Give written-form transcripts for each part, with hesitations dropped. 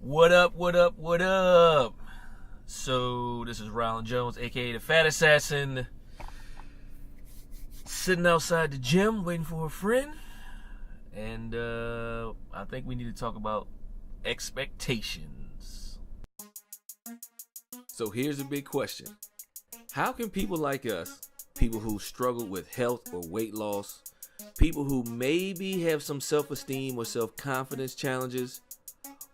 What up, what up, what up? So, this is Rylan Jones, aka the Fat Assassin, sitting outside the gym waiting for a friend. And I think we need to talk about expectations. So, here's a big question. How can people like us, people who struggle with health or weight loss, people who maybe have some self-esteem or self-confidence challenges,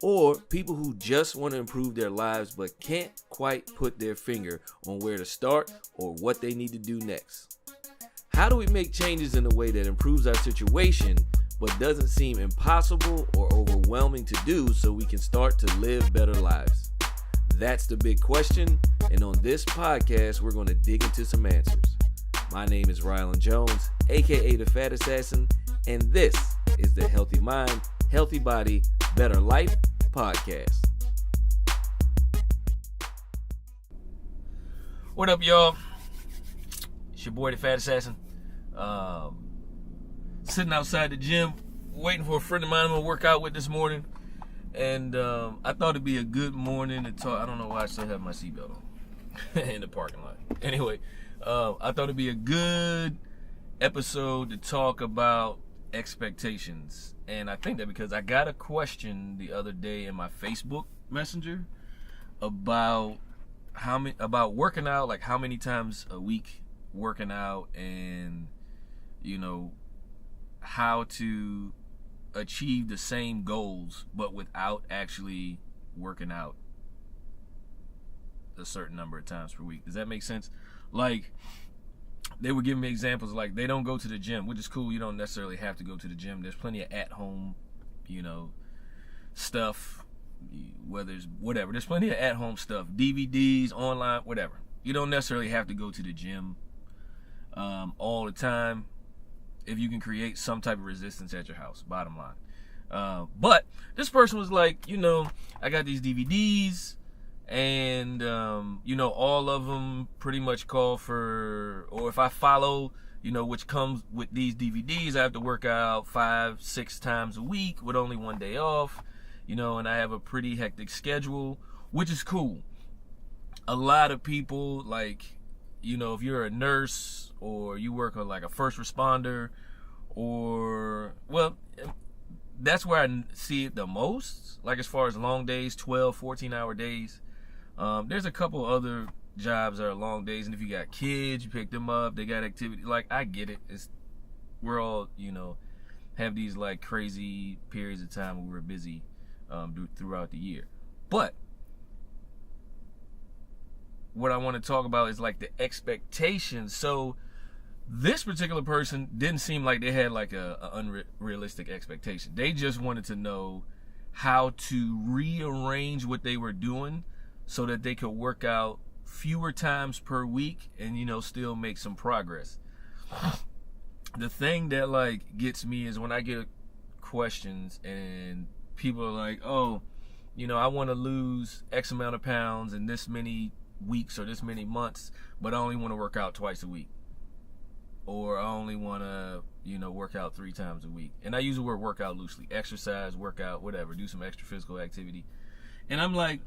or people who just want to improve their lives but can't quite put their finger on where to start or what they need to do next? How do we make changes in a way that improves our situation but doesn't seem impossible or overwhelming to do so we can start to live better lives? That's the big question, and on this podcast, we're going to dig into some answers. My name is Rylan Jones, aka the Fat Assassin, and this is the Healthy Mind, Healthy Body, Better Life podcast. What up, y'all? It's your boy, the Fat Assassin. Sitting outside the gym, waiting for a friend of mine I'm going to work out with this morning. And I thought it'd be a good morning to talk. I don't know why I still have my seatbelt on in the parking lot. Anyway, I thought it'd be a good episode to talk about expectations. And I think that because I got a question the other day in my Facebook Messenger about about working out, like how many times a week working out, and how to achieve the same goals but without actually working out a certain number of times per week. Does that make sense? Like, they were giving me examples like they don't go to the gym, which is cool. You don't necessarily have to go to the gym. There's plenty of at-home, stuff, whether it's whatever. There's plenty of at-home stuff, DVDs, online, whatever. You don't necessarily have to go to the gym all the time if you can create some type of resistance at your house, bottom line. But this person was like, I got these DVDs, and all of them pretty much call for, or if I follow, which comes with these DVDs, I have to work out 5-6 times a week with only one day off, and I have a pretty hectic schedule, which is cool. A lot of people, like, if you're a nurse or you work on like a first responder, or, well, that's where I see it the most, like as far as long days, 12, 14-hour days. There's a couple other jobs that are long days, and if you got kids, you pick them up, they got activity. Like, I get it. We're all, have these like crazy periods of time where we're busy throughout the year. But what I want to talk about is like the expectations. So this particular person didn't seem like they had like a unrealistic expectation. They just wanted to know how to rearrange what they were doing so that they could work out fewer times per week and, still make some progress. The thing that like gets me is when I get questions and people are like, oh, I want to lose X amount of pounds in this many weeks or this many months, but I only want to work out twice a week, or I only want to work out 3 times a week. And I use the word workout loosely: exercise, workout, whatever, do some extra physical activity. And I'm like,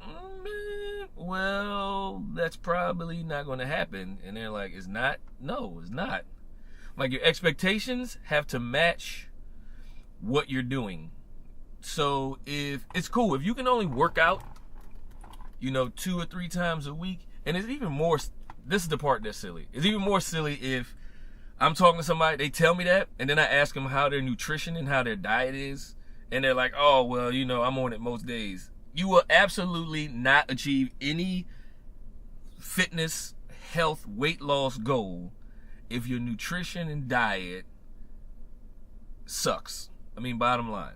well, that's probably not going to happen. And they're like, it's not? No, it's not. Like, your expectations have to match what you're doing. So if it's cool if you can only work out 2 or 3 times a week. And it's even more, this is the part that's silly. It's even more silly if I'm talking to somebody, they tell me that, and then I ask them how their nutrition and how their diet is, and they're like, oh, well, I'm on it most days. You will absolutely not achieve any fitness, health, weight loss goal if your nutrition and diet sucks. Bottom line.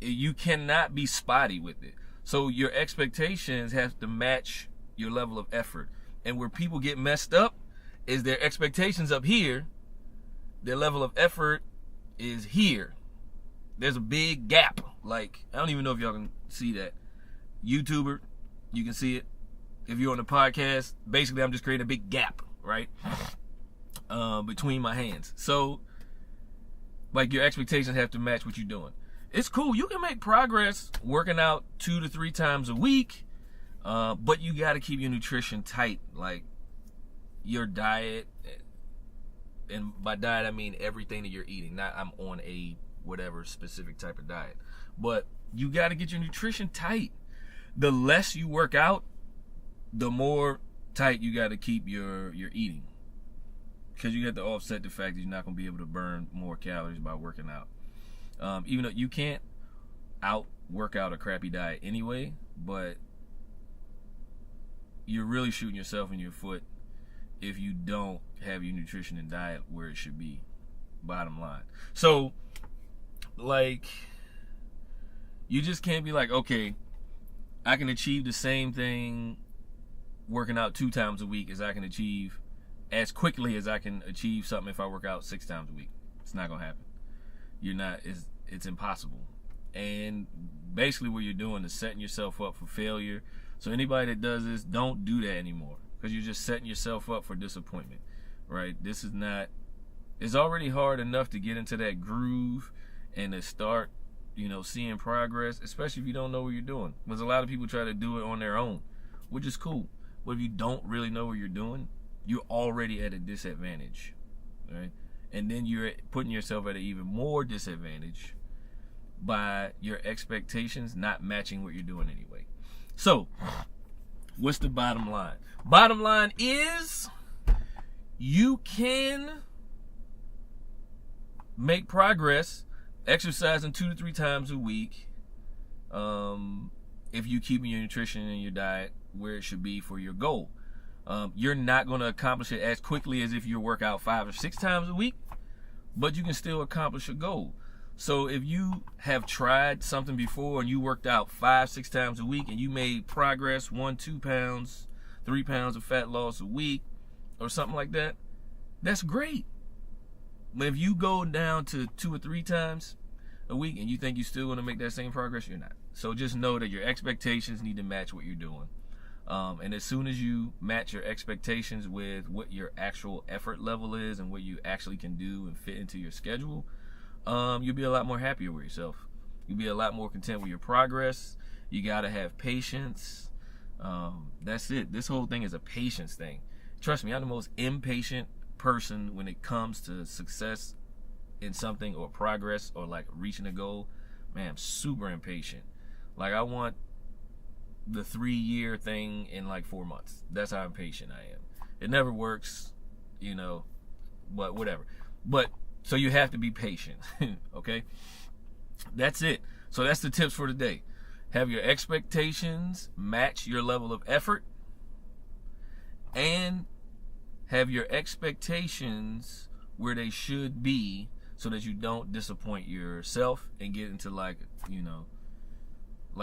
You cannot be spotty with it. So your expectations have to match your level of effort. And where people get messed up is their expectations up here, their level of effort is here. There's a big gap. Like, I don't even know if y'all can see that. YouTuber, you can see it. If you're on the podcast, basically I'm just creating a big gap, right? Between my hands. So, like, your expectations have to match what you're doing. it's cool. You can make progress working out 2 to 3 times a week, but you got to keep your nutrition tight, like your diet. And by diet, I mean everything that you're eating. Not I'm on a whatever specific type of diet, but you got to get your nutrition tight. The less you work out, the more tight you got to keep your eating, because you have to offset the fact that you're not going to be able to burn more calories by working out. Even though you can't work out a crappy diet anyway, but you're really shooting yourself in your foot if you don't have your nutrition and diet where it should be, bottom line. So, like, you just can't be like, okay, I can achieve the same thing working out 2 times a week as I can achieve as quickly as I can achieve something if I work out 6 times a week. It's not gonna happen. It's impossible. And basically what you're doing is setting yourself up for failure. So anybody that does this, don't do that anymore, because you're just setting yourself up for disappointment, right? It's already hard enough to get into that groove and to start, seeing progress, especially if you don't know what you're doing. Because a lot of people try to do it on their own, which is cool. But if you don't really know what you're doing, you're already at a disadvantage, right? And then you're putting yourself at an even more disadvantage by your expectations not matching what you're doing anyway. So, what's the bottom line? Bottom line is you can make progress exercising 2 to 3 times a week if you keep your nutrition and your diet where it should be for your goal. You're not going to accomplish it as quickly as if you work out 5 or 6 times a week, but you can still accomplish a goal. So if you have tried something before and you worked out 5, 6 times a week and you made progress 1, 2 pounds, 3 pounds of fat loss a week or something like that, that's great. But if you go down to 2 or 3 times a week and you think you're still going to make that same progress, you're not. So just know that your expectations need to match what you're doing. And as soon as you match your expectations with what your actual effort level is and what you actually can do and fit into your schedule, you'll be a lot more happier with yourself. You'll be a lot more content with your progress. You got to have patience. That's it. This whole thing is a patience thing. Trust me, I'm the most impatient person when it comes to success in something or progress or like reaching a goal. Man, I'm super impatient. Like, I want the 3-year thing in like 4 months. That's how impatient I am. It never works, but whatever. But so you have to be patient. Okay, that's it. So that's the tips for today. Have your expectations match your level of effort, and have your expectations where they should be, so that you don't disappoint yourself and get into like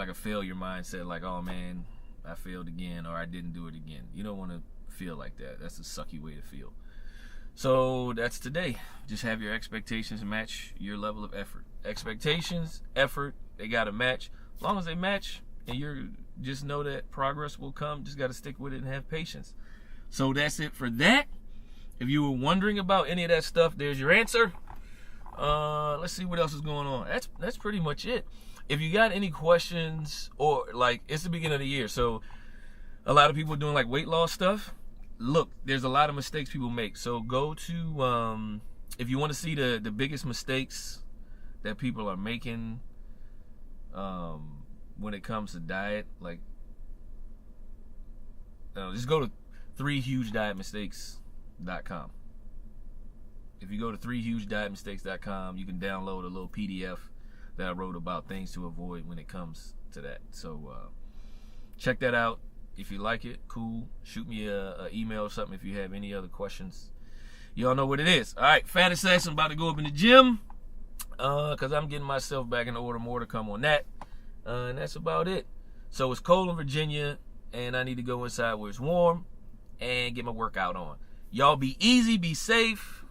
a failure mindset, like, oh man, I failed again, or I didn't do it again. You don't want to feel like that. That's a sucky way to feel. So that's today. Just have your expectations match your level of effort. Expectations, effort, they got to match. As long as they match, and you're just know that progress will come. Just got to stick with it and have patience. So that's it for that. If you were wondering about any of that stuff, there's your answer. Let's see what else is going on. That's pretty much it. If you got any questions, or like, it's the beginning of the year, so a lot of people are doing like weight loss stuff. Look, there's a lot of mistakes people make. So go to, if you want to see the biggest mistakes that people are making when it comes to diet, like, just go to 3hugedietmistakes.com. If you go to 3hugedietmistakes.com, you can download a little PDF that I wrote about things to avoid when it comes to that. So check that out. If you like it, cool. Shoot me a email or something if you have any other questions. Y'all know what it is. All right, Fatty Sax, I'm about to go up in the gym because I'm getting myself back in order. More to come on that. And that's about it. So it's cold in Virginia, and I need to go inside where it's warm and get my workout on. Y'all be easy, be safe.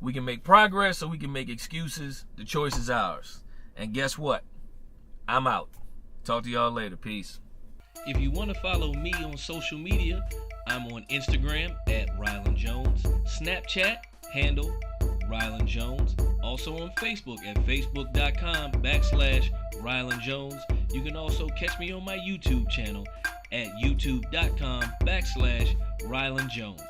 We can make progress, or we can make excuses. The choice is ours. And guess what? I'm out. Talk to y'all later. Peace. If you want to follow me on social media, I'm on Instagram at Ryland Jones, Snapchat handle Ryland Jones, Also on Facebook at facebook.com/Rylan Jones. You can also catch me on my YouTube channel at youtube.com/Rylan Jones.